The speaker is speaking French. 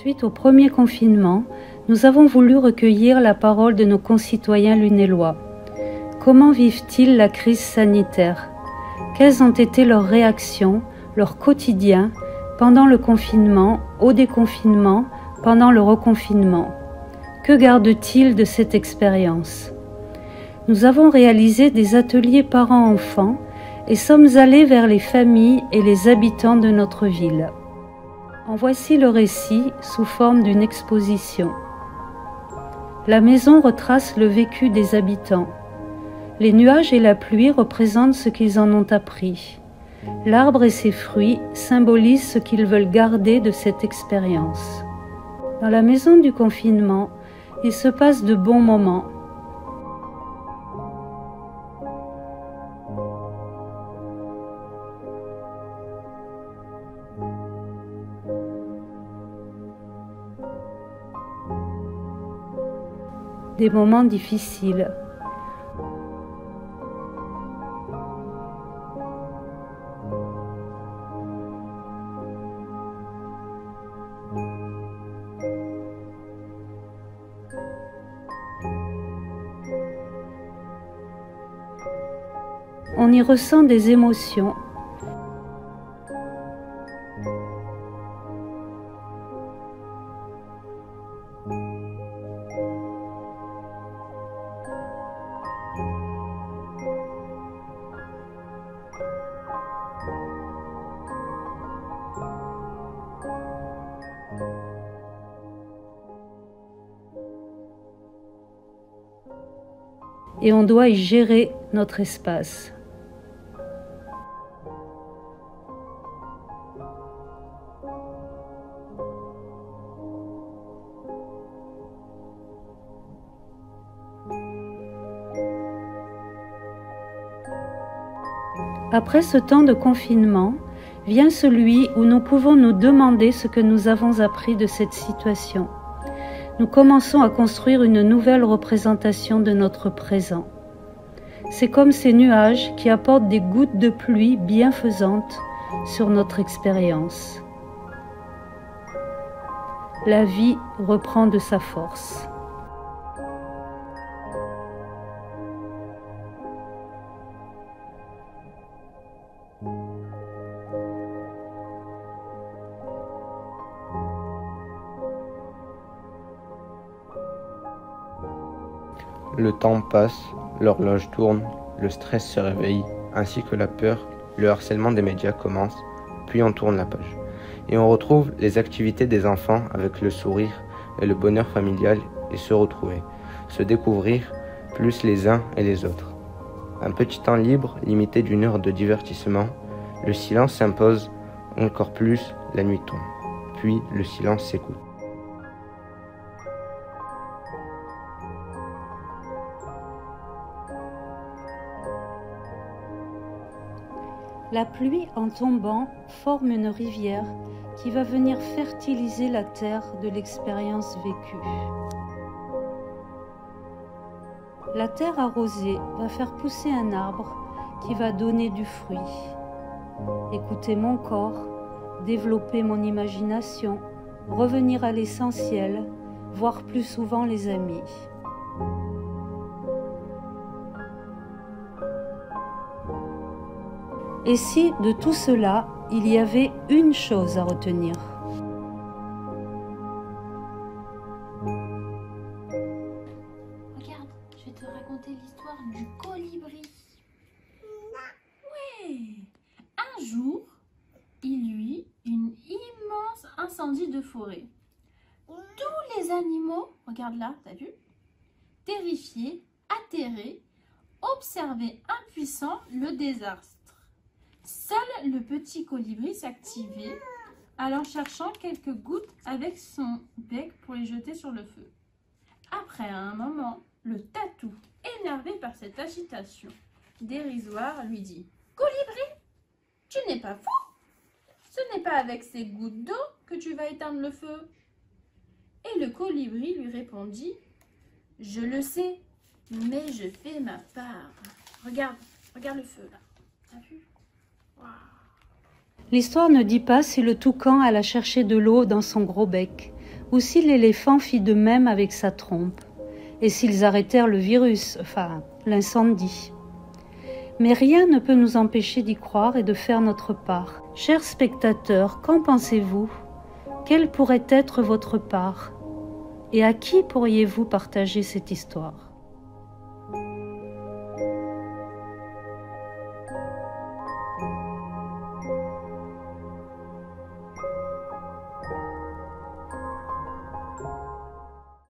Suite au premier confinement, nous avons voulu recueillir la parole de nos concitoyens lunélois. Comment vivent-ils la crise sanitaire? Quelles ont été leurs réactions, leur quotidien, pendant le confinement, au déconfinement, pendant le reconfinement? Que gardent-ils de cette expérience? Nous avons réalisé des ateliers parents-enfants et sommes allés vers les familles et les habitants de notre ville. En voici le récit sous forme d'une exposition. La maison retrace le vécu des habitants. Les nuages et la pluie représentent ce qu'ils en ont appris. L'arbre et ses fruits symbolisent ce qu'ils veulent garder de cette expérience. Dans la maison du confinement, il se passe de bons moments. Des moments difficiles. On y ressent des émotions. Et on doit y gérer notre espace. Après ce temps de confinement, vient celui où nous pouvons nous demander ce que nous avons appris de cette situation. Nous commençons à construire une nouvelle représentation de notre présent. C'est comme ces nuages qui apportent des gouttes de pluie bienfaisantes sur notre expérience. La vie reprend de sa force. Le temps passe, l'horloge tourne, le stress se réveille, ainsi que la peur, le harcèlement des médias commence, puis on tourne la page. Et on retrouve les activités des enfants avec le sourire et le bonheur familial et se retrouver, se découvrir plus les uns et les autres. Un petit temps libre, limité d'1 heure de divertissement, le silence s'impose, encore plus, la nuit tombe, puis le silence s'écoute. La pluie en tombant forme une rivière qui va venir fertiliser la terre de l'expérience vécue. La terre arrosée va faire pousser un arbre qui va donner du fruit. Écouter mon corps, développer mon imagination, revenir à l'essentiel, voir plus souvent les amis. Et si de tout cela, il y avait une chose à retenir? Regarde, je vais te raconter l'histoire du colibri. Ouais. Un jour, il y eut une immense incendie de forêt. Tous les animaux, regarde là, t'as vu? Terrifiés, atterrés, observaient impuissants le désastre. Seul le petit colibri s'activait, allant cherchant quelques gouttes avec son bec pour les jeter sur le feu. Après un moment, le tatou, énervé par cette agitation dérisoire, lui dit « Colibri, tu n'es pas fou? Ce n'est pas avec ces gouttes d'eau que tu vas éteindre le feu. » Et le colibri lui répondit « Je le sais, mais je fais ma part. Regarde le feu là. T'as vu? Wow. » L'histoire ne dit pas si le toucan alla chercher de l'eau dans son gros bec. ou si l'éléphant fit de même avec sa trompe, et s'ils arrêtèrent le virus, enfin l'incendie. Mais rien ne peut nous empêcher d'y croire et de faire notre part. Chers spectateurs, qu'en pensez-vous? Quelle pourrait être votre part? Et à qui pourriez-vous partager cette histoire?